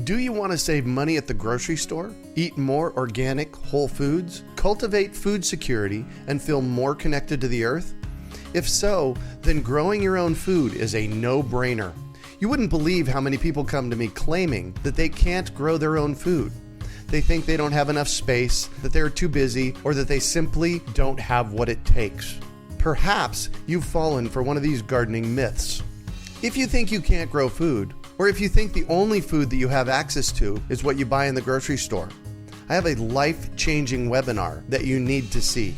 Do you want to save money at the grocery store, eat more organic, whole foods, cultivate food security, and feel more connected to the earth? If so, then growing your own food is a no-brainer. You wouldn't believe how many people come to me claiming that they can't grow their own food. They think they don't have enough space, that they're too busy, or that they simply don't have what it takes. Perhaps you've fallen for one of these gardening myths. If you think you can't grow food, or if you think the only food that you have access to is what you buy in the grocery store, I have a life-changing webinar that you need to see.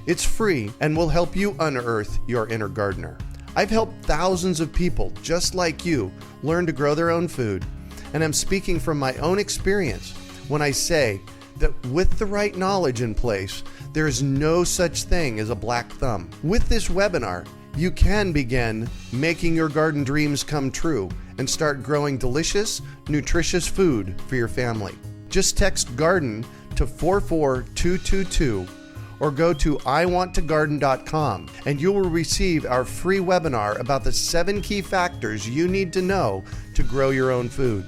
It's free and will help you unearth your inner gardener. I've helped thousands of people just like you learn to grow their own food, and I'm speaking from my own experience when I say that with the right knowledge in place, there is no such thing as a black thumb. With this webinar, you can begin making your garden dreams come true and start growing delicious, nutritious food for your family. Just text GARDEN to 44222 or go to iwanttogarden.com and you will receive our free webinar about the 7 key factors you need to know to grow your own food.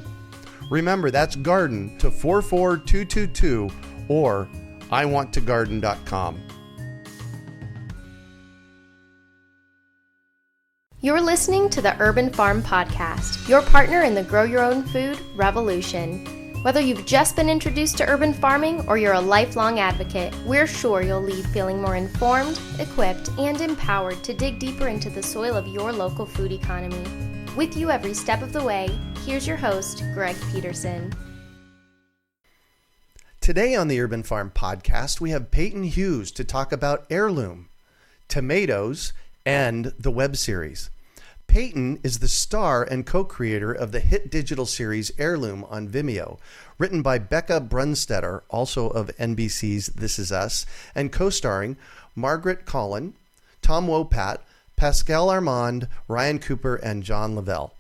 Remember, that's GARDEN to 44222 or iwanttogarden.com. You're listening to the Urban Farm Podcast, your partner in the Grow Your Own Food revolution. Whether you've just been introduced to urban farming or you're a lifelong advocate, we're sure you'll leave feeling more informed, equipped, and empowered to dig deeper into the soil of your local food economy. With you every step of the way, here's your host, Greg Peterson. Today on the Urban Farm Podcast, we have Paten Hughes to talk about Heirloom, tomatoes, and the web series. Payton is the star and co-creator of the hit digital series Heirloom on Vimeo, written by Bekah Brunstetter, also of NBC's This Is Us, and co-starring Margaret Colin, Tom Wopat, Pascale Armand, Ryan Cooper, and John Lavelle.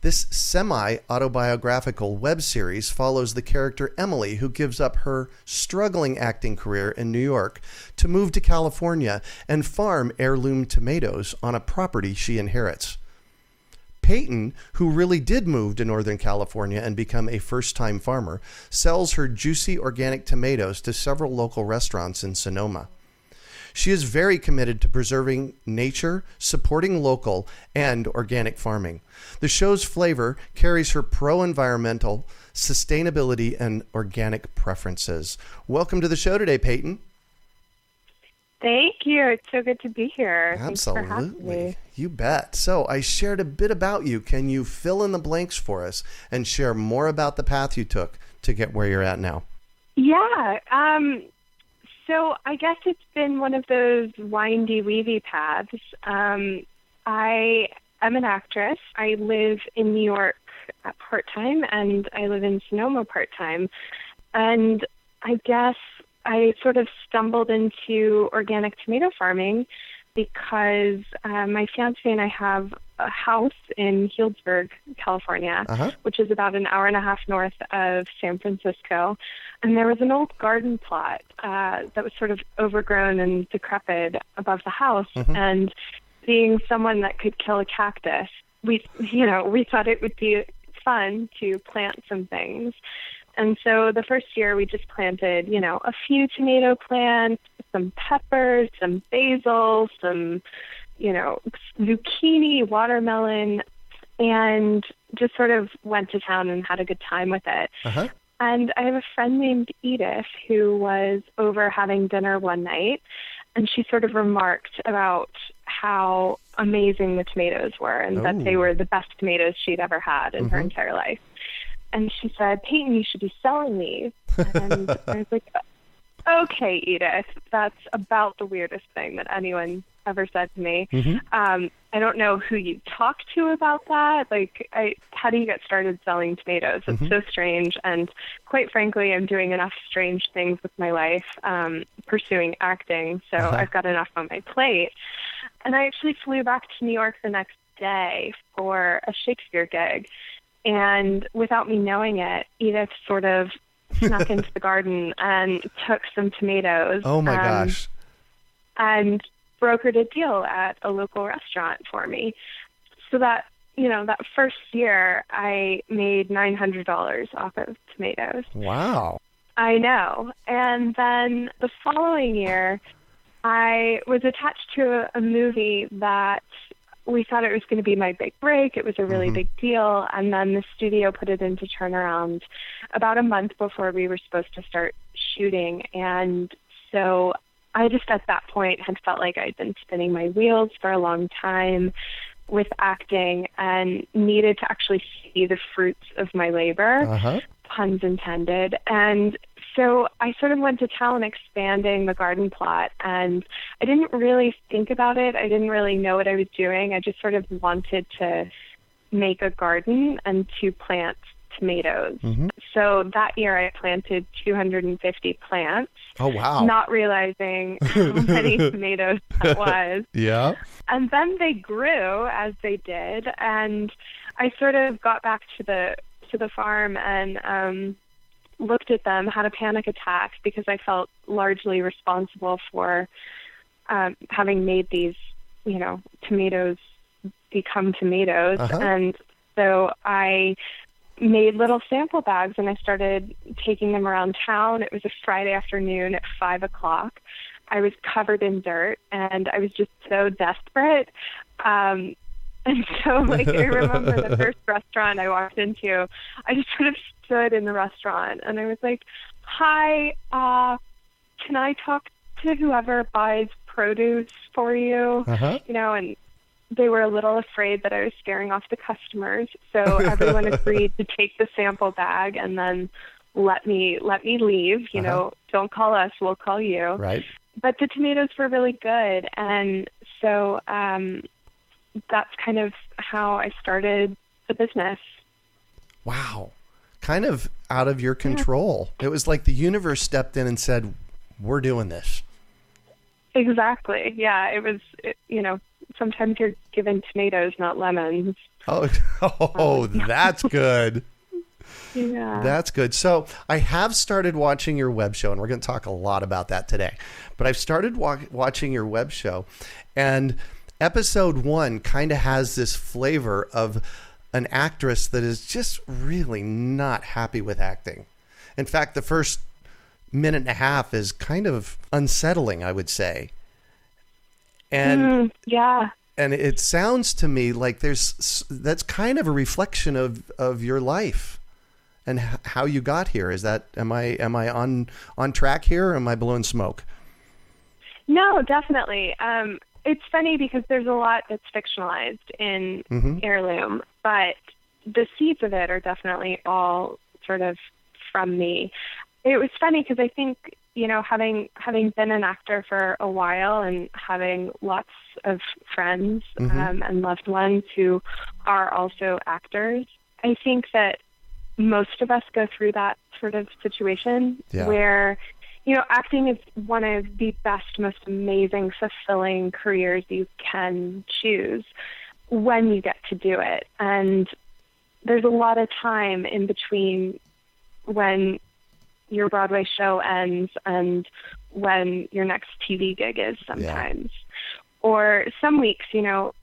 This semi-autobiographical web series follows the character Emily, who gives up her struggling acting career in New York to move to California and farm heirloom tomatoes on a property she inherits. Payton, who really did move to Northern California and become a first-time farmer, sells her juicy organic tomatoes to several local restaurants in Sonoma. She is very committed to preserving nature, supporting local and organic farming. The show's flavor carries her pro-environmental, sustainability, and organic preferences. Welcome to the show today, Payton. Thank you. It's so good to be here. Absolutely. Thanks for having me. You bet. So I shared a bit about you. Can you fill in the blanks for us and share more about the path you took to get where you're at now? Yeah. So I guess it's been one of those windy, weavy paths. I am an actress. I live in New York part-time, and I live in Sonoma part-time. And I guess I sort of stumbled into organic tomato farming because my fiancé and I have a house in Healdsburg, California, which is about an hour and a half north of San Francisco. And there was an old garden plot that was sort of overgrown and decrepit above the house. And being someone that could kill a cactus, we thought it would be fun to plant some things. And so the first year we just planted, a few tomato plants, some peppers, some basil, some, zucchini, watermelon, and just sort of went to town and had a good time with it. And I have a friend named Edith who was over having dinner one night, and she sort of remarked about how amazing the tomatoes were and that they were the best tomatoes she'd ever had in her entire life. And she said, Payton, you should be selling these. And I was like, okay, Edith, that's about the weirdest thing that anyone ever said to me. I don't know who you talk to about that. How do you get started selling tomatoes? It's so strange. And quite frankly, I'm doing enough strange things with my life, pursuing acting. So I've got enough on my plate. And I actually flew back to New York the next day for a Shakespeare gig. And without me knowing it, Edith sort of snuck into the garden and took some tomatoes. Oh, my gosh. And brokered a deal at a local restaurant for me. So that, that first year, I made $900 off of tomatoes. Wow. I know. And then the following year, I was attached to a movie that we thought it was going to be my big break. It was a really big deal. And then the studio put it into turnaround about a month before we were supposed to start shooting. And so I just at that point had felt like I'd been spinning my wheels for a long time with acting and needed to actually see the fruits of my labor, puns intended. And so I sort of went to town expanding the garden plot, and I didn't really think about it. I didn't really know what I was doing. I just sort of wanted to make a garden and to plant tomatoes. So that year I planted 250 plants. Oh, wow. Not realizing how many tomatoes that was. Yeah. And then they grew as they did, and I sort of got back to the farm and looked at them, had a panic attack because I felt largely responsible for having made these, tomatoes become tomatoes. And so I made little sample bags and I started taking them around town. It was a Friday afternoon at 5:00. I was covered in dirt and I was just so desperate. And so, I remember the first restaurant I walked into, I just sort of stood in the restaurant and I was like, hi, can I talk to whoever buys produce for you? And they were a little afraid that I was scaring off the customers. So everyone agreed to take the sample bag and then let me leave, don't call us, we'll call you. Right. But the tomatoes were really good. And so, that's kind of how I started the business. Wow. Kind of out of your control. It was like the universe stepped in and said, we're doing this. Exactly. Yeah. It was, sometimes you're given tomatoes, not lemons. Oh, that's good. Yeah. That's good. So I have started watching your web show, and we're going to talk a lot about that today. But I've started watching your web show, and episode 1 kind of has this flavor of an actress that is just really not happy with acting. In fact, the first minute and a half is kind of unsettling, I would say. And yeah. And it sounds to me like that's kind of a reflection of your life and how you got here. Is that, am I on track here, or am I blowing smoke? No, definitely. It's funny because there's a lot that's fictionalized in Heirloom, but the seeds of it are definitely all sort of from me. It was funny because I think, having been an actor for a while and having lots of friends and loved ones who are also actors, I think that most of us go through that sort of situation where acting is one of the best, most amazing, fulfilling careers you can choose when you get to do it. And there's a lot of time in between when your Broadway show ends and when your next TV gig is sometimes. Or some weeks,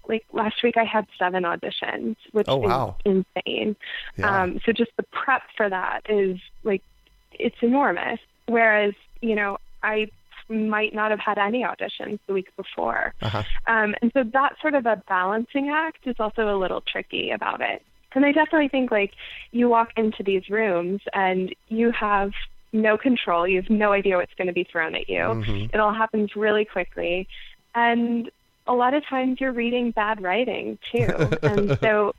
like last week I had 7 auditions, which is insane. So just the prep for that is it's enormous. Whereas, I might not have had any auditions the week before. And so that sort of a balancing act is also a little tricky about it. And I definitely think you walk into these rooms and you have no control. You have no idea what's going to be thrown at you. It all happens really quickly. And a lot of times you're reading bad writing too. And so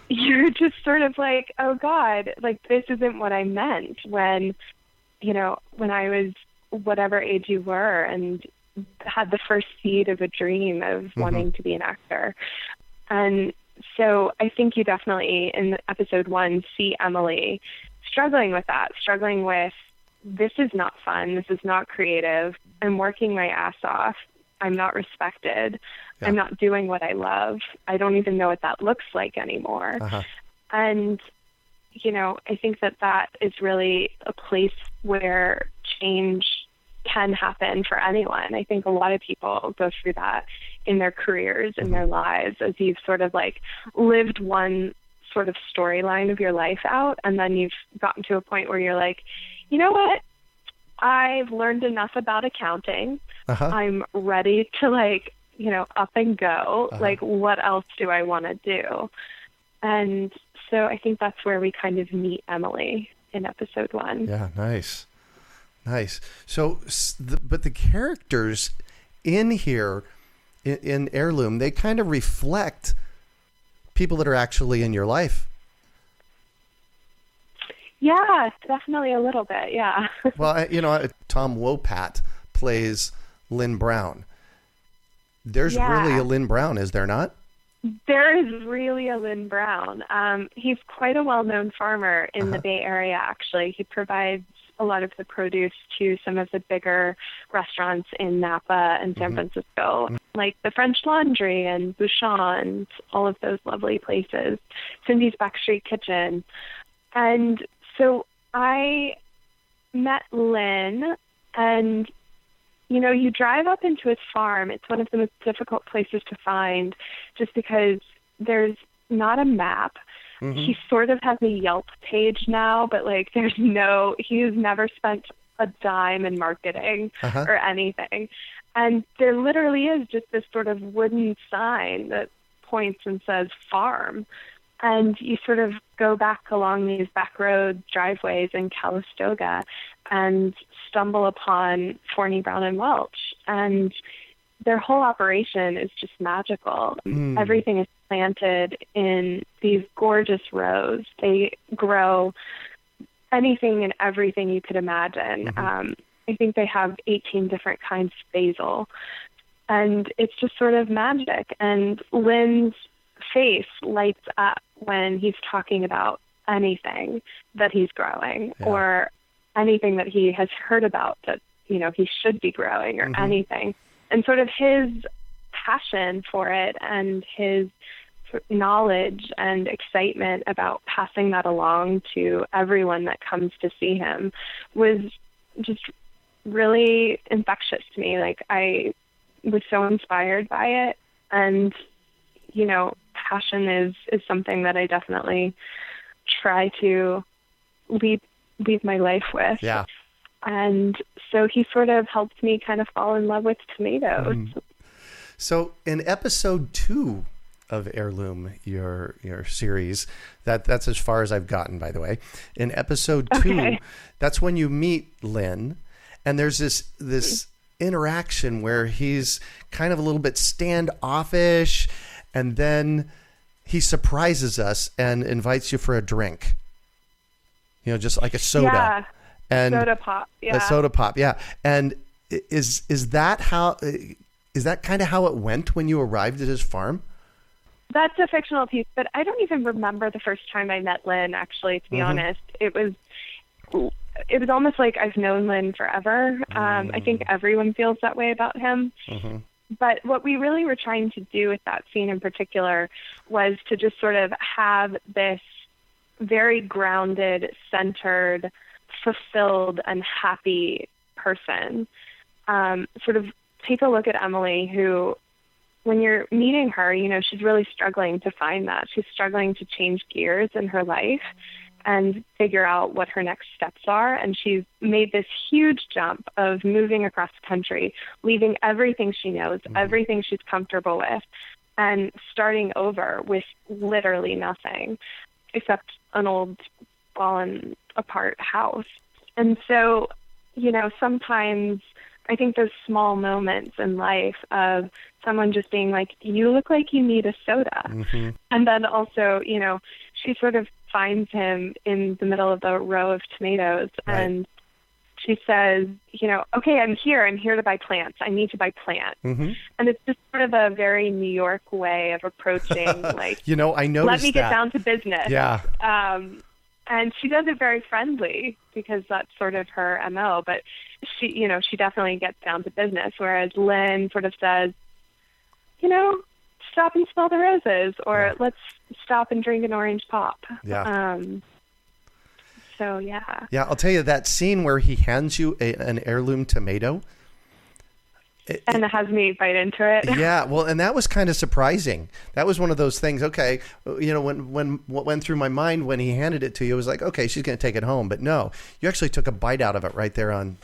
you're just sort of like, oh God, this isn't what I meant when I was whatever age you were and had the first seed of a dream of wanting to be an actor. And so I think you definitely, in episode 1, see Emily struggling with that, struggling with, this is not fun, this is not creative, I'm working my ass off, I'm not respected, I'm not doing what I love, I don't even know what that looks like anymore. And, I think that is really a place where change can happen for anyone. I think a lot of people go through that in their careers, in their lives, as you've sort of like lived one sort of storyline of your life out, and then you've gotten to a point where you're like, you know what? I've learned enough about accounting. I'm ready to like, you know, up and go. Like, what else do I want to do? And so I think that's where we kind of meet Emily in episode 1. Yeah, nice. So, but the characters in here, in Heirloom, they kind of reflect people that are actually in your life. Yeah, definitely a little bit, yeah. Well, you know, Tom Wopat plays Lynn Brown. There's really a Lynn Brown, is there not? There is really a Lynn Brown. He's quite a well-known farmer in the Bay Area, actually. He provides a lot of the produce to some of the bigger restaurants in Napa and San Francisco, like the French Laundry and Bouchon, all of those lovely places, Cindy's Backstreet Kitchen. And so I met Lynn, and, you know, you drive up into his farm. It's one of the most difficult places to find just because there's not a map. He sort of has a Yelp page now, but like he's never spent a dime in marketing or anything. And there literally is just this sort of wooden sign that points and says farm. And you sort of go back along these back road driveways in Calistoga and stumble upon Forney, Brown and Welch. And their whole operation is just magical. Everything is planted in these gorgeous rows. They grow anything and everything you could imagine. I think they have 18 different kinds of basil. And it's just sort of magic. And Lynn's face lights up when he's talking about anything that he's growing or anything that he has heard about that, you know, he should be growing or anything. And sort of his passion for it and his knowledge and excitement about passing that along to everyone that comes to see him was just really infectious to me. Like, I was so inspired by it. And, you know, passion is something that I definitely try to lead my life with. Yeah. And so he sort of helped me kind of fall in love with tomatoes. So in episode 2 of Heirloom, your series, that's as far as I've gotten, by the way. In episode 2, that's when you meet Lynn, and there's this interaction where he's kind of a little bit standoffish, and then he surprises us and invites you for a drink. You know, just like a soda. Yeah. And soda pop, yeah. A soda pop, yeah. And is that kind of how it went when you arrived at his farm? That's a fictional piece, but I don't even remember the first time I met Lynn, actually, to be honest. It was almost like I've known Lynn forever. I think everyone feels that way about him. But what we really were trying to do with that scene in particular was to just sort of have this very grounded, centered, fulfilled and happy person. Sort of take a look at Emily, who, when you're meeting her, you know, she's really struggling to find that. She's struggling to change gears in her life and figure out what her next steps are. And she's made this huge jump of moving across the country, leaving everything she knows, everything she's comfortable with, and starting over with literally nothing except an old fallen apart house. And so, you know, sometimes I think those small moments in life of someone just being like, you look like you need a soda. And then also, you know, she sort of finds him in the middle of the row of tomatoes and she says, you know, okay, I'm here to buy plants. I need to buy plants. And it's just sort of a very New York way of approaching, like, you know, I noticed let me get down to business. Yeah. And she does it very friendly because that's sort of her MO, but she definitely gets down to business. Whereas Lynn sort of says, you know, stop and smell the roses, or let's stop and drink an orange pop. Yeah. So, yeah. Yeah, I'll tell you, that scene where he hands you an heirloom tomato. And it has me bite into it. Yeah, well, and that was kind of surprising. That was one of those things, okay, when what went through my mind when he handed it to you, it was like, okay, she's going to take it home. But no, you actually took a bite out of it right there on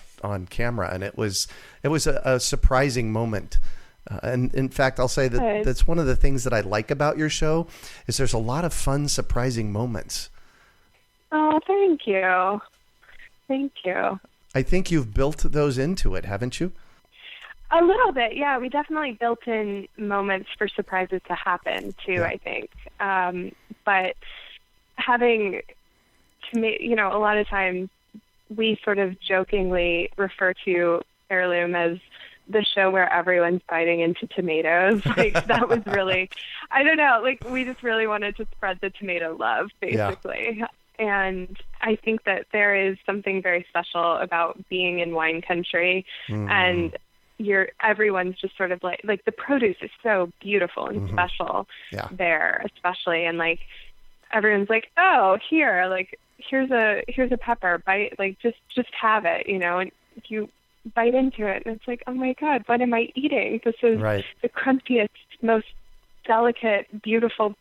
camera, and it was a surprising moment. And in fact, I'll say that that's one of the things that I like about your show is there's a lot of fun, surprising moments. Oh, thank you. Thank you. I think you've built those into it, haven't you? A little bit, yeah. We definitely built in moments for surprises to happen, too, I think. But having, a lot of times we sort of jokingly refer to Heirloom as the show where everyone's biting into tomatoes. Like, that was really, I don't know, like, we just really wanted to spread the tomato love, basically. Yeah. And I think that there is something very special about being in wine country, and everyone's just sort of like the produce is so beautiful and special there, especially, and like everyone's like, oh, here, like here's a pepper, bite, like just have it, and if you bite into it, and it's like, oh my God, what am I eating? This is the crunchiest, most delicate, beautiful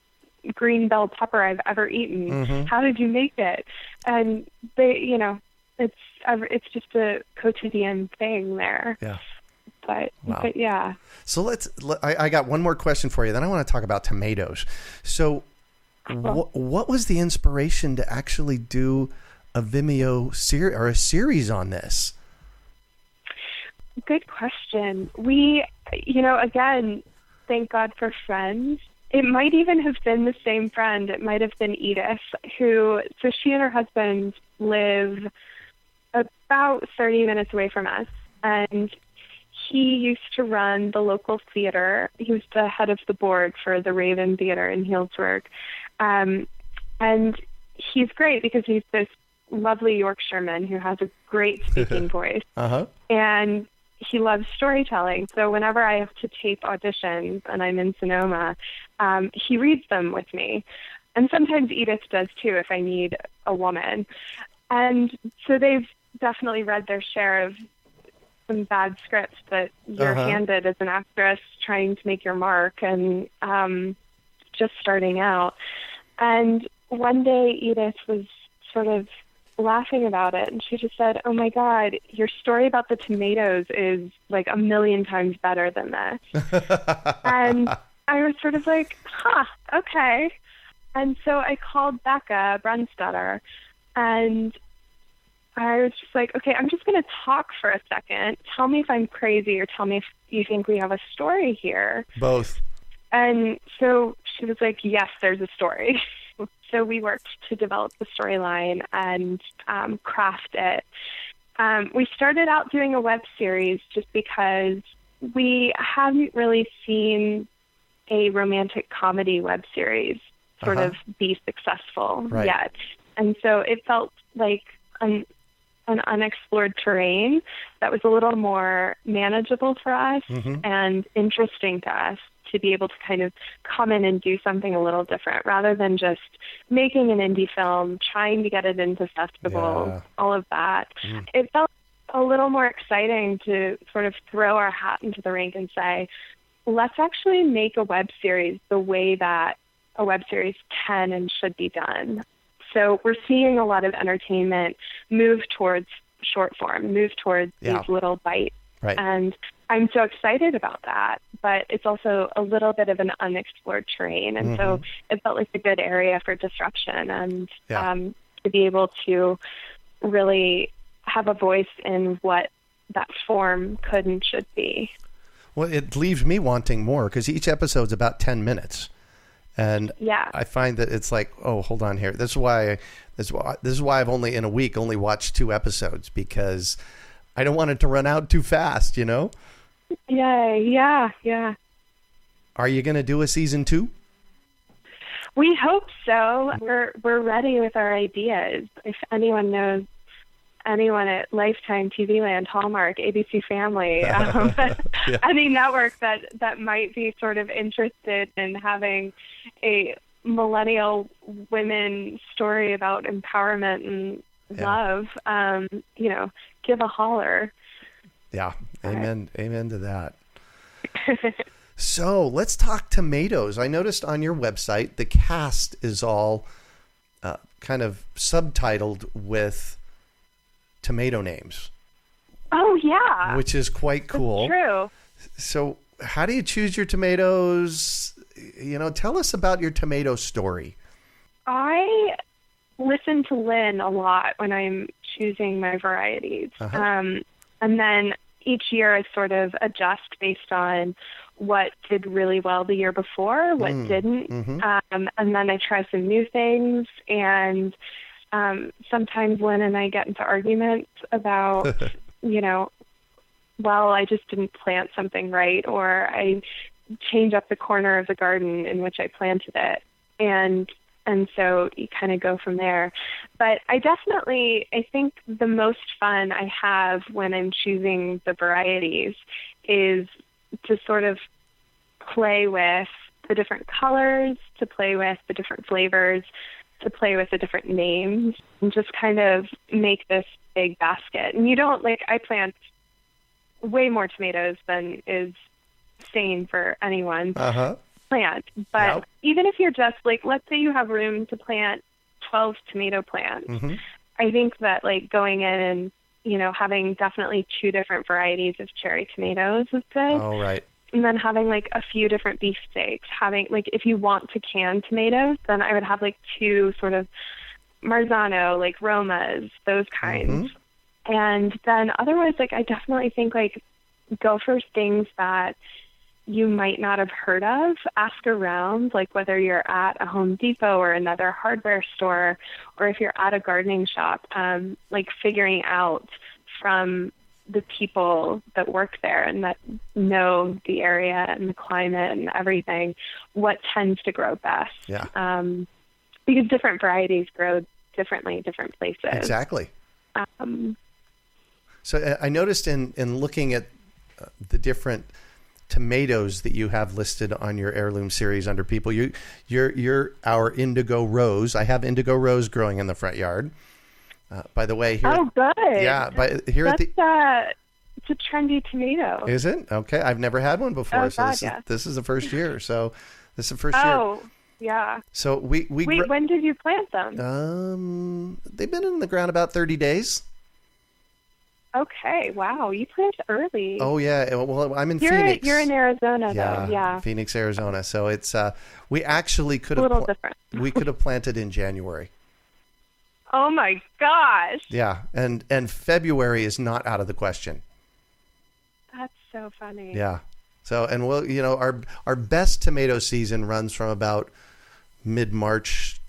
green bell pepper I've ever eaten. How did you make it? And they, it's just a quotidian thing there. Yeah. But yeah. So I got one more question for you. Then I want to talk about tomatoes. So what was the inspiration to actually do a Vimeo series on this? Good question. We, again, thank God for friends. It might even have been the same friend. It might have been Edith, so she and her husband live about 30 minutes away from us. And he used to run the local theater. He was the head of the board for the Raven Theater in Healdsburg. And he's great because he's this lovely Yorkshireman who has a great speaking voice. And he loves storytelling. So whenever I have to tape auditions and I'm in Sonoma, he reads them with me. And sometimes Edith does too if I need a woman. And so they've definitely read their share of some bad scripts that you're handed as an actress trying to make your mark and just starting out. And one day Edith was sort of laughing about it, and she just said, oh my God, your story about the tomatoes is like 1,000,000 times better than this. And I was sort of like, okay. And so I called Bekah Brunstetter, and I was just like, okay, I'm just going to talk for a second. Tell me if I'm crazy or tell me if you think we have a story here. Both. And so she was like, yes, there's a story. So we worked to develop the storyline and craft it. We started out doing a web series just because we hadn't really seen a romantic comedy web series sort of be successful yet. And so it felt like an unexplored terrain that was a little more manageable for us and interesting to us to be able to kind of come in and do something a little different rather than just making an indie film, trying to get it into festivals, all of that. It felt a little more exciting to sort of throw our hat into the ring and say, let's actually make a web series the way that a web series can and should be done. So we're seeing a lot of entertainment move towards short form, move towards these little bites. And I'm so excited about that, but it's also a little bit of an unexplored terrain. And so it felt like a good area for disruption and to be able to really have a voice in what that form could and should be. Well, it leaves me wanting more because each episode's about 10 minutes. And I find that it's like, oh, hold on here. This is why I've only in a week only watched 2 episodes because I don't want it to run out too fast, Yeah. Are you going to do a season 2? We hope so. We're ready with our ideas. If anyone knows anyone at Lifetime, TV Land, Hallmark, ABC Family, any network that might be sort of interested in having a millennial women story about empowerment and love, give a holler. Yeah. Amen. Amen to that. So let's talk tomatoes. I noticed on your website, the cast is all kind of subtitled with tomato names. Oh, yeah. Which is quite cool. That's true. So how do you choose your tomatoes? Tell us about your tomato story. I listen to Lynn a lot when I'm choosing my varieties. And then each year I sort of adjust based on what did really well the year before, what didn't. And then I try some new things. And sometimes Lynn and I get into arguments about, I just didn't plant something right, or I change up the corner of the garden in which I planted it. And so you kind of go from there. But I think the most fun I have when I'm choosing the varieties is to sort of play with the different colors, to play with the different flavors, to play with the different names, and just kind of make this big basket. And I plant way more tomatoes than is sane for anyone plant. But even if you're just let's say you have room to plant 12 tomato plants, I think that going in and, having definitely 2 different varieties of cherry tomatoes is good. Oh, right. And then having a few different beefsteaks, having if you want to can tomatoes, then I would have 2 sort of Marzano, Romas, those kinds. And then otherwise, I definitely think go for things that you might not have heard of. Ask around, whether you're at a Home Depot or another hardware store, or if you're at a gardening shop, figuring out from the people that work there and that know the area and the climate and everything, what tends to grow best. Yeah. Because different varieties grow differently in different places. Exactly. So I noticed in looking at the different tomatoes that you have listed on your heirloom series under people, you're our indigo rose. I have indigo rose growing in the front yard. By the way, here. Oh, good. Yeah, it's a trendy tomato. Is it? Okay, I've never had one before, this is the first year. So this is the first year. Oh, yeah. So we Wait, when did you plant them? They've been in the ground about 30 days. Okay, wow, you planted early. Oh yeah, well I'm in Phoenix. You're in Arizona though, yeah. Phoenix, Arizona. So it's we actually could have different. We could have planted in January. Oh my gosh. Yeah, and February is not out of the question. That's so funny. Yeah. So and our best tomato season runs from about mid-March,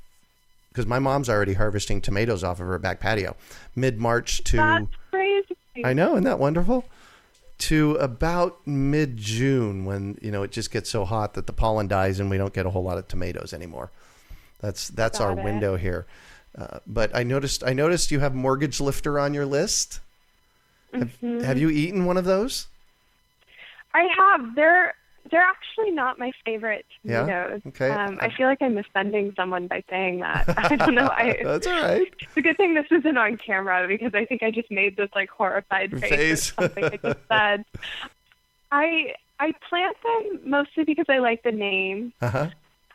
because my mom's already harvesting tomatoes off of her back patio. Mid-March to That's crazy. I know, isn't that wonderful? To about mid-June, when it just gets so hot that the pollen dies and we don't get a whole lot of tomatoes anymore. That's our window here. But I noticed you have Mortgage Lifter on your list. Have you eaten one of those? I have. They're actually not my favorite tomatoes. Yeah? Okay. I feel like I'm offending someone by saying that. I don't know. That's all right. It's a good thing this isn't on camera, because I think I just made this horrified face at something I just said. I plant them mostly because I like the name.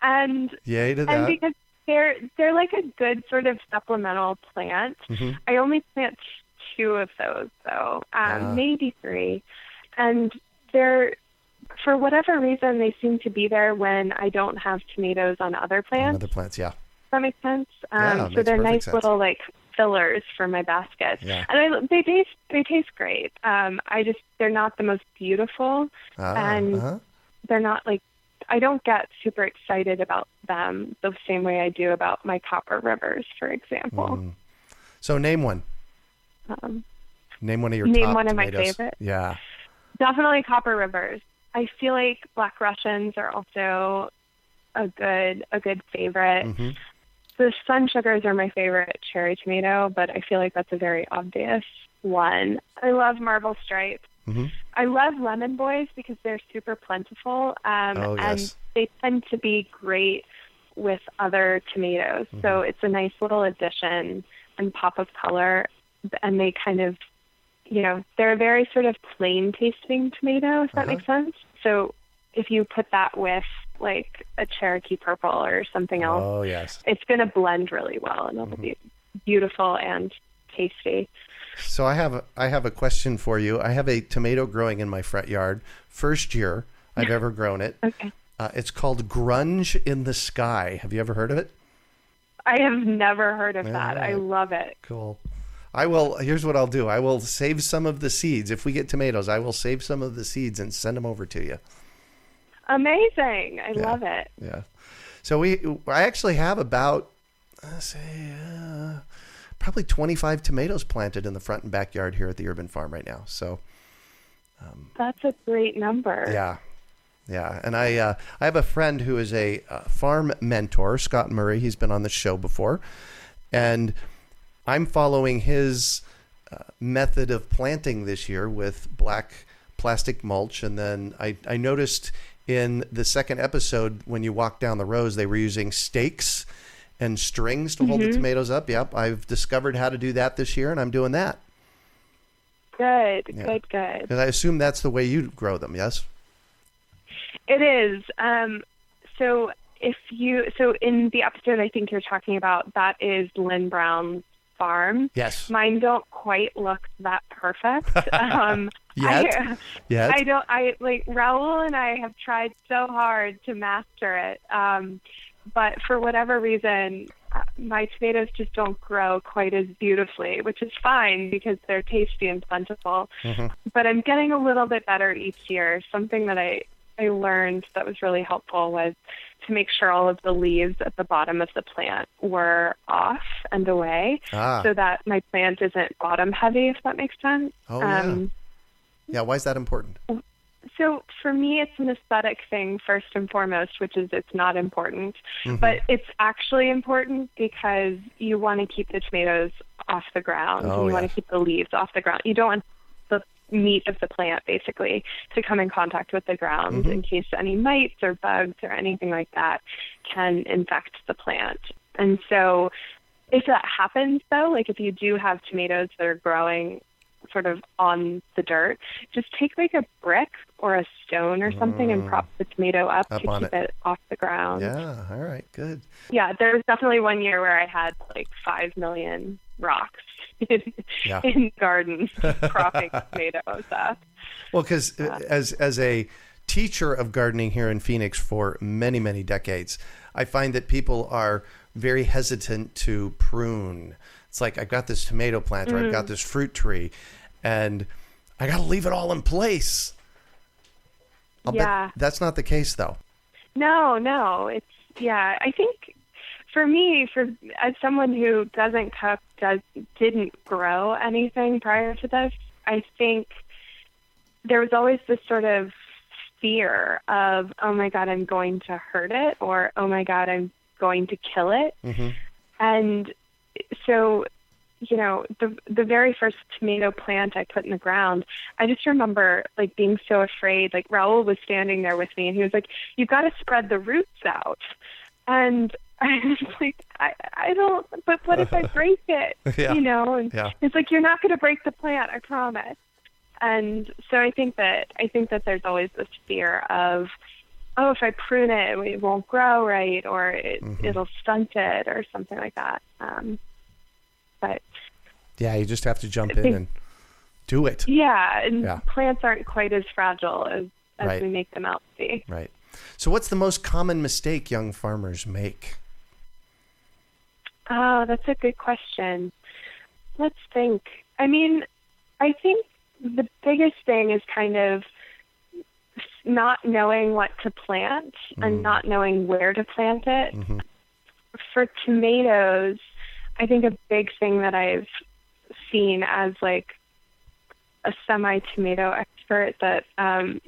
And yay to that. And because they're a good sort of supplemental plant. I only plant 2 of those though, maybe 3, and they're, for whatever reason, they seem to be there when I don't have tomatoes on other plants. Other plants, yeah. Does that make sense? So they're nice sense. Little fillers for my basket, and they taste great. They're not the most beautiful, and they're not I don't get super excited about them the same way I do about my Copper Rivers, for example. So name one. Name one of your top Name one of tomatoes. My favorites. Yeah. Definitely Copper Rivers. I feel like Black Russians are also a good favorite. The Sun Sugars are my favorite cherry tomato, but I feel like that's a very obvious one. I love Marble Stripe. I love Lemon Boys because they're super plentiful, and they tend to be great with other tomatoes. So it's a nice little addition and pop of color. And they kind of, they're a very sort of plain tasting tomato, if that makes sense. So if you put that with like a Cherokee purple or something else, it's going to blend really well and it'll be beautiful and tasty. So I have a question for you. I have a tomato growing in my front yard. First year I've ever grown it. Okay. It's called Grunge in the Sky. Have you ever heard of it? I have never heard of that. I love it. Cool. Here's what I'll do. I will save some of the seeds. If we get tomatoes, I will save some of the seeds and send them over to you. Amazing. I love it. Yeah. So I actually have about, probably 25 tomatoes planted in the front and backyard here at the Urban Farm right now. So that's a great number. Yeah. Yeah. And I have a friend who is a farm mentor, Scott Murray. He's been on the show before. And I'm following his method of planting this year with black plastic mulch. And then I noticed in the second episode, when you walk down the rows, they were using stakes and strings to hold the tomatoes up. Yep. I've discovered how to do that this year, and I'm doing that. Good. And I assume that's the way you grow them, yes? It is. So in the episode I think you're talking about, that is Lynn Brown's farm. Yes. Mine don't quite look that perfect. Yet? Raul and I have tried so hard to master it. But for whatever reason, my tomatoes just don't grow quite as beautifully, which is fine because they're tasty and plentiful. But I'm getting a little bit better each year. Something that I learned that was really helpful was to make sure all of the leaves at the bottom of the plant were off and away so that my plant isn't bottom heavy, if that makes sense. Yeah, why is that important? So for me, it's an aesthetic thing first and foremost, which is it's not important. But it's actually important because you want to keep the tomatoes off the ground. And you want to keep the leaves off the ground. You don't want the meat of the plant, basically, to come in contact with the ground in case any mites or bugs or anything like that can infect the plant. And so if that happens, though, like if you do have tomatoes that are growing sort of on the dirt, just take like a brick or a stone or something and prop the tomato up to keep it off the ground. Yeah, all right, good. Yeah, there was definitely one year where I had like 5 million rocks in gardens propping tomatoes up. Well, because as a teacher of gardening here in Phoenix for many, many decades, I find that people are very hesitant to prune. It's like, I've got this tomato plant or I've got this fruit tree and I got to leave it all in place. I'll bet that's not the case, though. No. I think for me, as someone who doesn't cook, didn't grow anything prior to this, I think there was always this sort of fear of, oh my God, I'm going to hurt it, or oh my God, I'm going to kill it. And so, the very first tomato plant I put in the ground, I just remember like being so afraid. Like Raul was standing there with me and he was like, "You've got to spread the roots out." And I was like, I don't, but what if I break it? And it's like, you're not going to break the plant, I promise. And so I think that there's always this fear of, oh, if I prune it, it won't grow right, or it'll stunt it, or something like that. But yeah, you just have to jump in and do it. Yeah, and plants aren't quite as fragile as we make them out to be. Right. So what's the most common mistake young farmers make? Oh, that's a good question. Let's think. I mean, I think the biggest thing is kind of not knowing what to plant and not knowing where to plant it. For tomatoes, I think a big thing that I've seen as like a semi-tomato expert that, all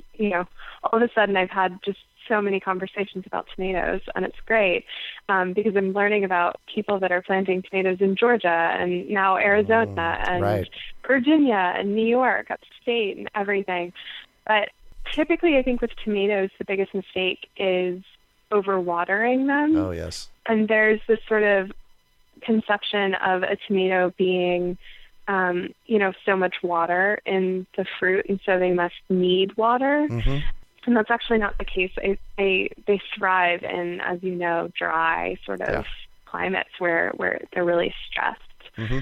of a sudden I've had just so many conversations about tomatoes, and it's great because I'm learning about people that are planting tomatoes in Georgia and now Arizona and Virginia and New York, upstate and everything. But typically I think with tomatoes, the biggest mistake is overwatering them. Oh, yes. And there's this sort of conception of a tomato being, so much water in the fruit, and so they must need water. Mm-hmm. And that's actually not the case. They thrive in, as you know, dry sort of climates where they're really stressed. Mm-hmm.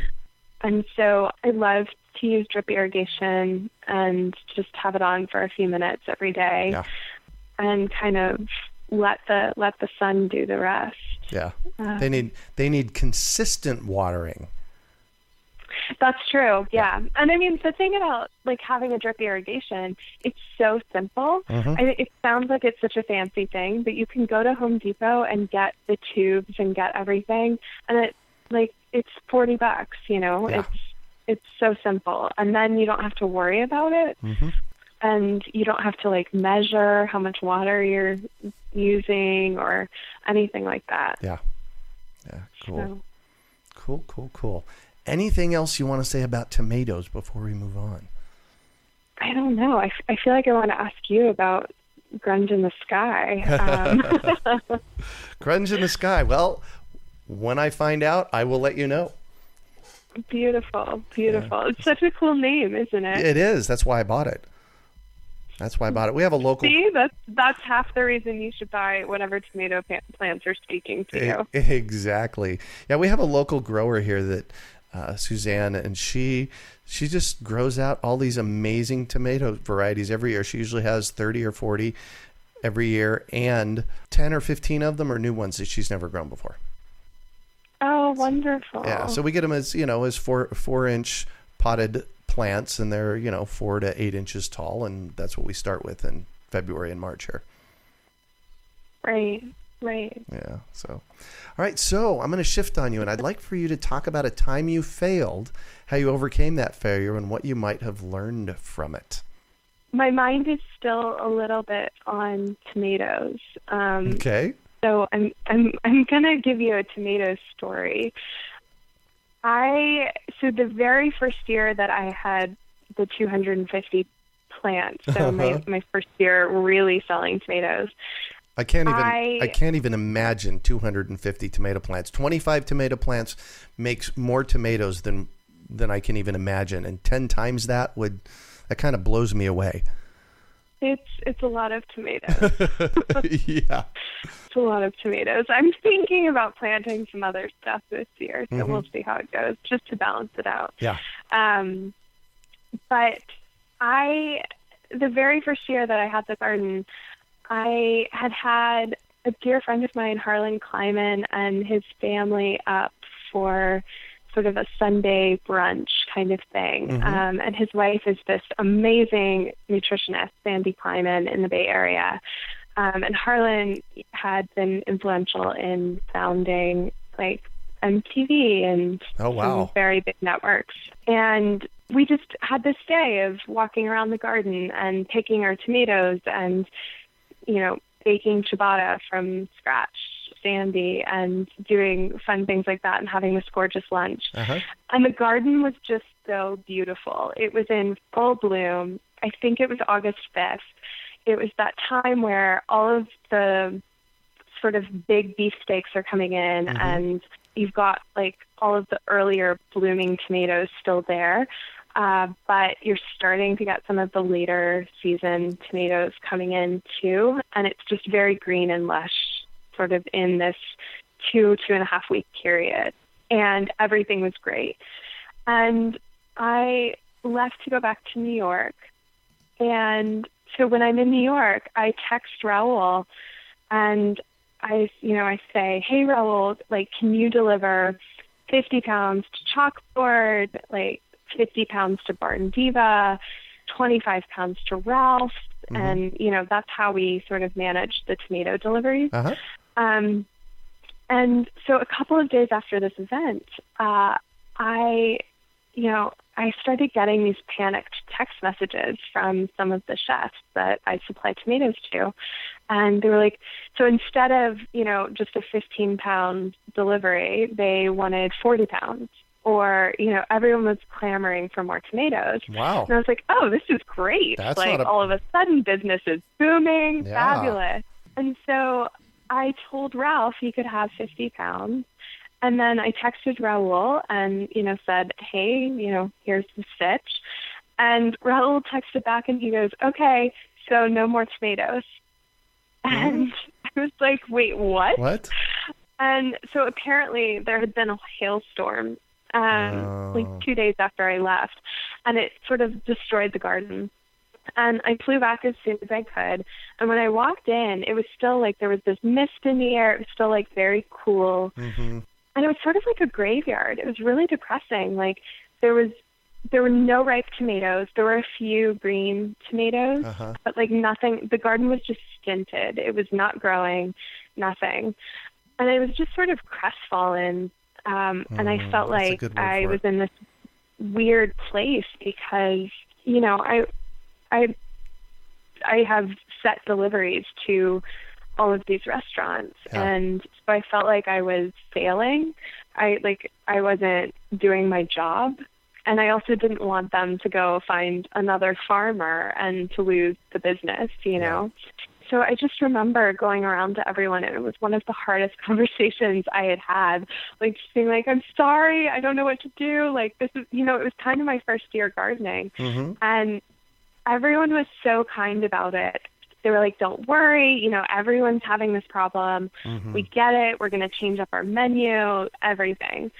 And so I love to use drip irrigation and just have it on for a few minutes every day, and kind of let the sun do the rest. Yeah, they need consistent watering. That's true. Yeah. And I mean, the thing about like having a drip irrigation, it's so simple. Mm-hmm. It sounds like it's such a fancy thing, but you can go to Home Depot and get the tubes and get everything. And it's $40, Yeah. It's so simple. And then you don't have to worry about it. Mm-hmm. And you don't have to like measure how much water you're using or anything like that. Yeah. Yeah. Cool. Cool. Anything else you want to say about tomatoes before we move on? I don't know. I feel like I want to ask you about grunge in the sky. Grunge in the sky. Well, when I find out, I will let you know. Beautiful. Yeah. It's such a cool name, isn't it? It is. That's why I bought it. We have a local... See, that's half the reason you should buy whatever tomato plants are speaking to you. Exactly. Yeah, we have a local grower here that Suzanne, and she just grows out all these amazing tomato varieties every year. She usually has 30 or 40 every year, and 10 or 15 of them are new ones that she's never grown before. Oh, wonderful. Yeah, so we get them as 4-inch potted plants, and they're 4 to 8 inches tall, and that's what we start with in February and March here. Right. Yeah. So, all right. So I'm going to shift on you, and I'd like for you to talk about a time you failed, how you overcame that failure, and what you might have learned from it. My mind is still a little bit on tomatoes. Okay. So I'm going to give you a tomato story. So the very first year that I had the 250 plants, so my first year really selling tomatoes, I can't even imagine 250 tomato plants. 25 tomato plants makes more tomatoes than I can even imagine, and 10 times that kind of blows me away. It's a lot of tomatoes. Yeah. It's a lot of tomatoes. I'm thinking about planting some other stuff this year, so we'll see how it goes, just to balance it out. Yeah. But the very first year that I had the garden, I had a dear friend of mine, Margaret Colin, and his family up for sort of a Sunday brunch kind of thing. Mm-hmm. And his wife is this amazing nutritionist, Sandy Kleiman, in the Bay Area. And Harlan had been influential in founding like MTV and some very big networks. And we just had this day of walking around the garden and picking our tomatoes and, baking ciabatta from scratch, Sandy, and doing fun things like that and having this gorgeous lunch. Uh-huh. And the garden was just so beautiful. It was in full bloom. I think it was August 5th. It was that time where all of the sort of big beefsteaks are coming in, and you've got like all of the earlier blooming tomatoes still there. But you're starting to get some of the later season tomatoes coming in too. And it's just very green and lush sort of in this 2.5 week period. And everything was great. And I left to go back to New York. And so when I'm in New York, I text Raul and I say, hey, Raul, like, can you deliver 50 pounds to Chalkboard, like 50 pounds to Barton Diva, 25 pounds to Ralph. And, that's how we sort of manage the tomato deliveries. Uh-huh. And so a couple of days after this event, I started getting these panicked text messages from some of the chefs that I supply tomatoes to. And they were like, so instead of, just a 15-pound delivery, they wanted 40 pounds. Or, everyone was clamoring for more tomatoes. Wow. And I was like, oh, this is great. That's all of a sudden business is booming. Yeah. Fabulous. And so I told Ralph he could have 50 pounds. And then I texted Raul and, said, hey, here's the stitch. And Raul texted back and he goes, okay, so no more tomatoes. And I was like, wait, what? What? And so apparently there had been a hailstorm like 2 days after I left, and it sort of destroyed the garden. And I flew back as soon as I could. And when I walked in, it was still like there was this mist in the air. It was still like very cool. Mm-hmm. And it was sort of like a graveyard. It was really depressing. Like there were no ripe tomatoes. There were a few green tomatoes, but like nothing. The garden was just stinted. It was not growing, nothing. And I was just sort of crestfallen. And I felt like I was in this weird place because, I have set deliveries to all of these restaurants. Yeah. And so I felt like I was failing. I wasn't doing my job. And I also didn't want them to go find another farmer and to lose the business, So I just remember going around to everyone, and it was one of the hardest conversations I had, like just being like, I'm sorry, I don't know what to do. Like this is, it was kind of my first year gardening. Mm-hmm. And everyone was so kind about it. They were like, don't worry, everyone's having this problem. Mm-hmm. We get it. We're going to change up our menu, everything.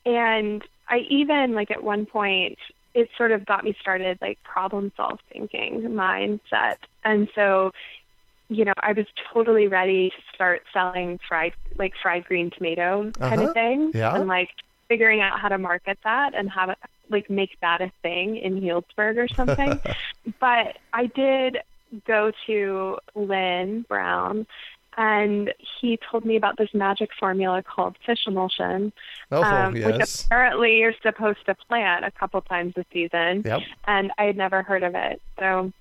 And I even, like at one point, it sort of got me started, like problem-solved thinking mindset. And so, I was totally ready to start selling fried green tomato kind of thing. Yeah. And like figuring out how to market that and how to like make that a thing in Healdsburg or something. But I did go to Lynn Brown, and he told me about this magic formula called fish emulsion, which apparently you're supposed to plant a couple times a season. Yep. And I had never heard of it. So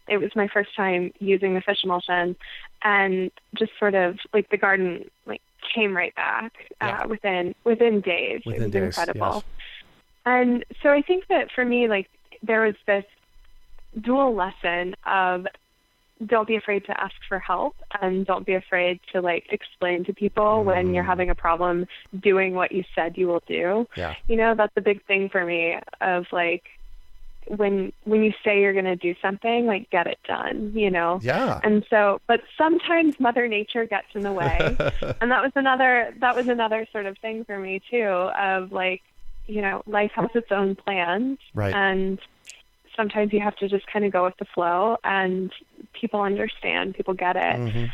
it was my first time using the fish emulsion, and just sort of like the garden like came right back within days. It was incredible. Yes. And so I think that for me, like there was this dual lesson of don't be afraid to ask for help, and don't be afraid to like explain to people when you're having a problem doing what you said you will do. Yeah. That's a big thing for me of like, when you say you're going to do something, like get it done, Yeah. And so, but sometimes Mother Nature gets in the way. And that was another sort of thing for me too, of like, life has its own plans. Right. And sometimes you have to just kind of go with the flow, and people understand, people get it. Mm-hmm.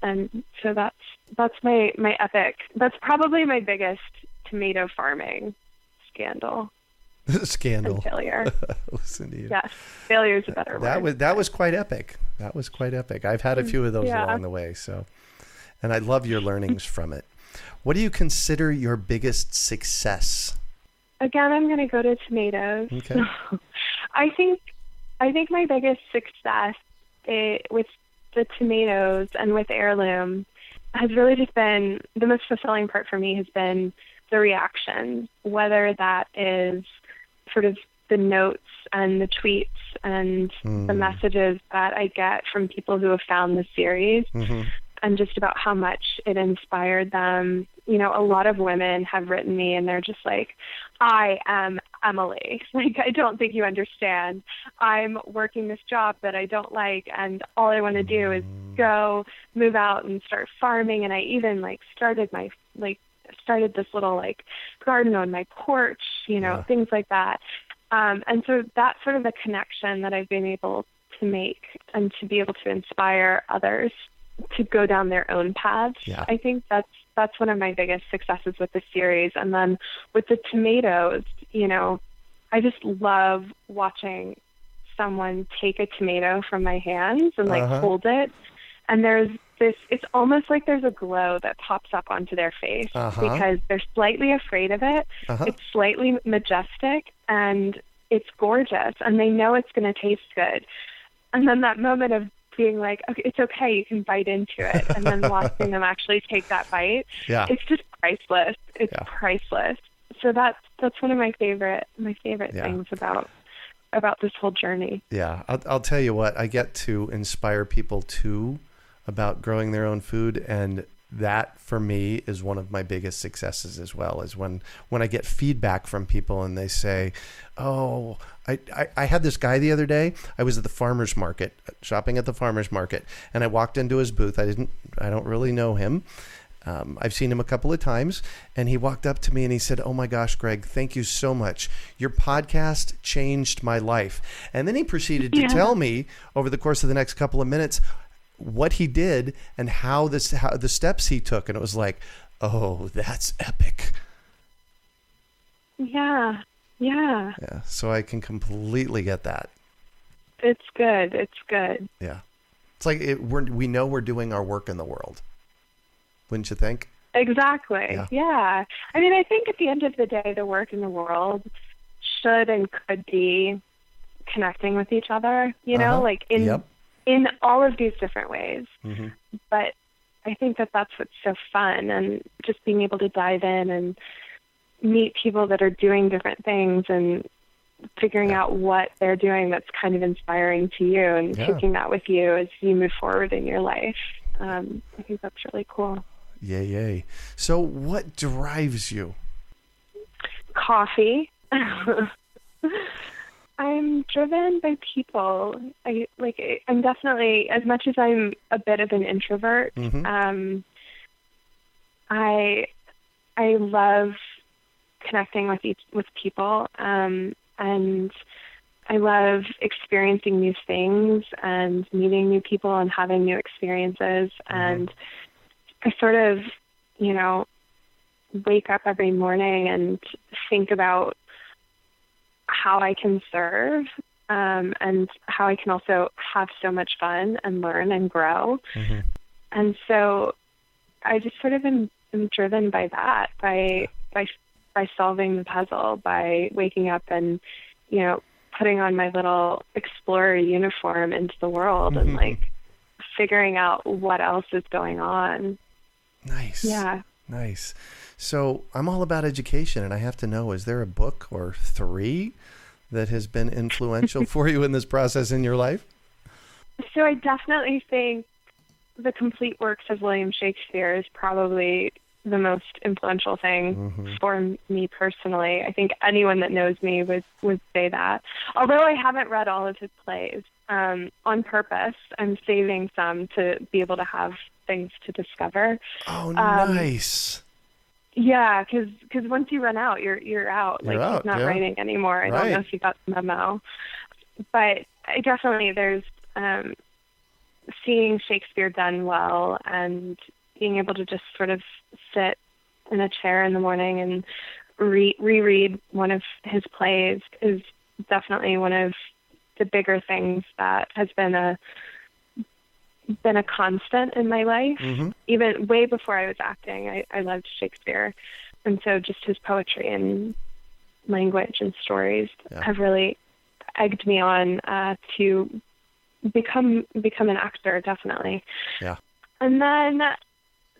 And so that's my epic, that's probably my biggest tomato farming scandal. Scandal. And failure. Listen to you. Yes, failure is a better word. That was quite epic. That was quite epic. I've had a few of those along the way. So, and I love your learnings from it. What do you consider your biggest success? Again, I'm going to go to tomatoes. Okay. I think my biggest success with the tomatoes and with Heirloom has really just been, the most fulfilling part for me has been the reaction, whether that is sort of the notes and the tweets and the messages that I get from people who have found the series, and just about how much it inspired them. A lot of women have written me, and they're just like, I am Emily. Like, I don't think you understand. I'm working this job that I don't like, and all I want to do is go move out and start farming. And I even started this little garden on my porch, things like that. And so that's sort of the connection that I've been able to make, and to be able to inspire others to go down their own paths. Yeah. I think that's one of my biggest successes with the series. And then with the tomatoes, I just love watching someone take a tomato from my hands and hold it. And there's this, it's almost like there's a glow that pops up onto their face because they're slightly afraid of it. It's slightly majestic, and it's gorgeous, and they know it's going to taste good. And then that moment of being like, okay, it's okay, you can bite into it, and then watching them actually take that bite, it's just priceless. It's priceless. So that's one of my favorite things about this whole journey. Yeah, I'll tell you what, I get to inspire people too about growing their own food. And that for me is one of my biggest successes as well, is when I get feedback from people and they say, oh, I had this guy the other day. I was at the farmer's market, shopping at the farmer's market, and I walked into his booth. I don't really know him. I've seen him a couple of times, and he walked up to me and he said, oh my gosh, Greg, thank you so much. Your podcast changed my life. And then he proceeded to tell me over the course of the next couple of minutes what he did and how the steps he took. And it was like, oh, that's epic. Yeah. So I can completely get that. It's good. Yeah. It's like we know we're doing our work in the world. Wouldn't you think? Exactly. Yeah. I mean, I think at the end of the day, the work in the world should and could be connecting with each other, you know, like in all of these different ways. Mm-hmm. But I think that that's what's so fun, and just being able to dive in and meet people that are doing different things and figuring out what they're doing that's kind of inspiring to you, and taking that with you as you move forward in your life. I think that's really cool. Yay. So what drives you? Coffee. I'm driven by people. I'm definitely, as much as I'm a bit of an introvert, I love connecting with people, and I love experiencing new things and meeting new people and having new experiences. And I sort of, wake up every morning and think about how I can serve, and how I can also have so much fun and learn and grow. Mm-hmm. And so I just sort of am driven by that, by solving the puzzle, by waking up and, putting on my little explorer uniform into the world and figuring out what else is going on. Nice. Yeah. Nice. So I'm all about education, and I have to know, is there a book or three that has been influential for you in this process in your life? So I definitely think the complete works of William Shakespeare is probably the most influential thing for me personally. I think anyone that knows me would say that. Although I haven't read all of his plays, on purpose, I'm saving some to be able to have things to discover. Oh, nice. Yeah, because once you run out, you're out. He's not writing anymore. I don't know if you got the memo. But I definitely, there's seeing Shakespeare done well and being able to just sort of sit in a chair in the morning and reread one of his plays is definitely one of the bigger things that has been a constant in my life. Even way before I was acting, I loved Shakespeare. And so just his poetry and language and stories have really egged me on to become an actor, definitely. Yeah. And then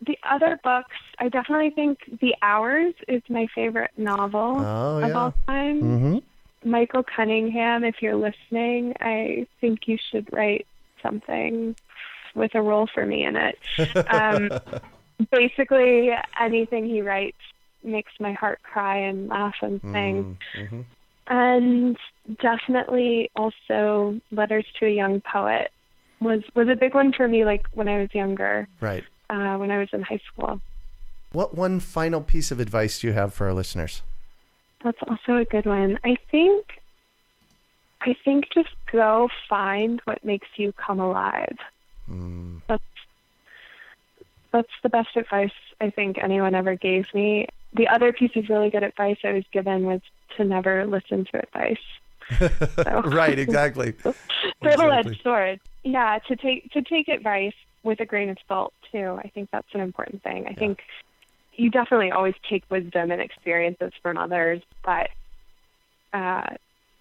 the other books, I definitely think The Hours is my favorite novel of all time. Michael Cunningham, if you're listening, I think you should write something with a role for me in it. Basically, anything he writes makes my heart cry and laugh and sing. And definitely also Letters to a Young Poet was a big one for me, like when I was younger. Right. When I was in high school. What one final piece of advice do you have for our listeners? That's also a good one. I think just go find what makes you come alive. That's the best advice I think anyone ever gave me. The other piece of really good advice I was given was to never listen to advice. So. Right, exactly. Double-edged sword. Yeah, to take advice with a grain of salt too. I think that's an important thing. I think you definitely always take wisdom and experiences from others, but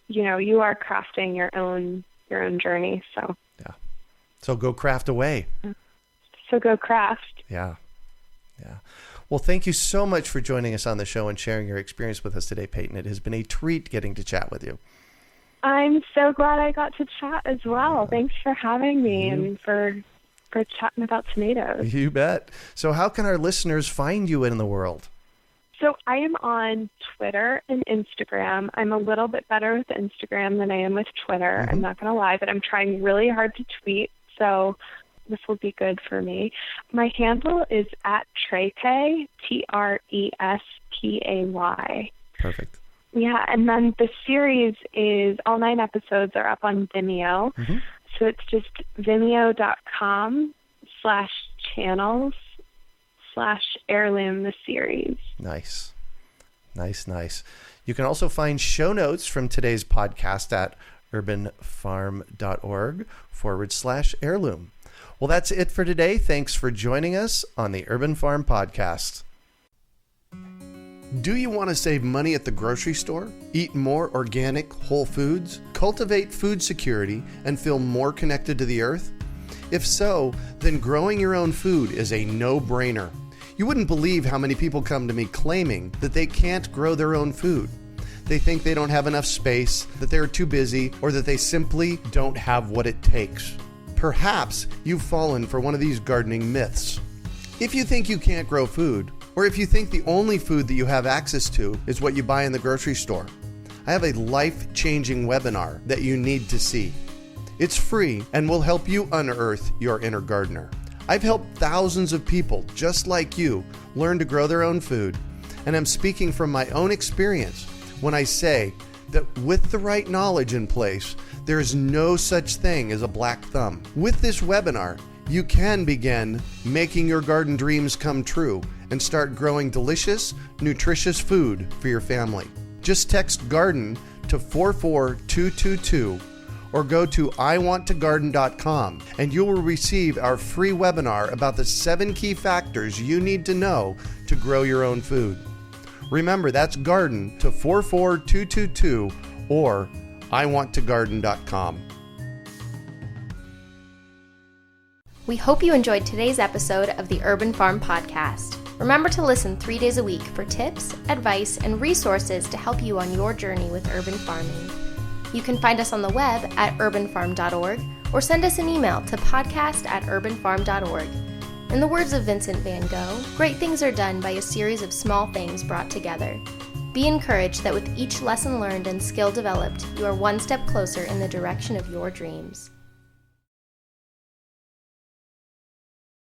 you are crafting your own journey. So So go craft away. So go craft. Yeah. Well, thank you so much for joining us on the show and sharing your experience with us today, Payton. It has been a treat getting to chat with you. I'm so glad I got to chat as well. Thanks for having me and for for chatting about tomatoes. You bet. So how can our listeners find you in the world? So I am on Twitter and Instagram. I'm a little bit better with Instagram than I am with Twitter. I'm not going to lie, but I'm trying really hard to tweet, so this will be good for me. My handle is @Trespay, TRESPAY. Perfect. Yeah, and then the series is, all 9 episodes are up on Vimeo. So it's just vimeo.com/channels/Heirloom, the series. Nice. You can also find show notes from today's podcast at urbanfarm.org/Heirloom. Well, that's it for today. Thanks for joining us on the Urban Farm Podcast. Do you want to save money at the grocery store, eat more organic, whole foods, cultivate food security, and feel more connected to the earth? If so, then growing your own food is a no-brainer. You wouldn't believe how many people come to me claiming that they can't grow their own food. They think they don't have enough space, that they're too busy, or that they simply don't have what it takes. Perhaps you've fallen for one of these gardening myths. If you think you can't grow food, or if you think the only food that you have access to is what you buy in the grocery store, I have a life-changing webinar that you need to see. It's free and will help you unearth your inner gardener. I've helped thousands of people just like you learn to grow their own food, and I'm speaking from my own experience when I say that with the right knowledge in place, there is no such thing as a black thumb. With this webinar, you can begin making your garden dreams come true and start growing delicious, nutritious food for your family. Just text GARDEN to 44222 or go to iwanttogarden.com and you will receive our free webinar about the 7 key factors you need to know to grow your own food. Remember, that's GARDEN to 44222 or iwanttogarden.com. We hope you enjoyed today's episode of the Urban Farm Podcast. Remember to listen 3 days a week for tips, advice, and resources to help you on your journey with urban farming. You can find us on the web at urbanfarm.org or send us an email to podcast@urbanfarm.org. In the words of Vincent van Gogh, great things are done by a series of small things brought together. Be encouraged that with each lesson learned and skill developed, you are one step closer in the direction of your dreams.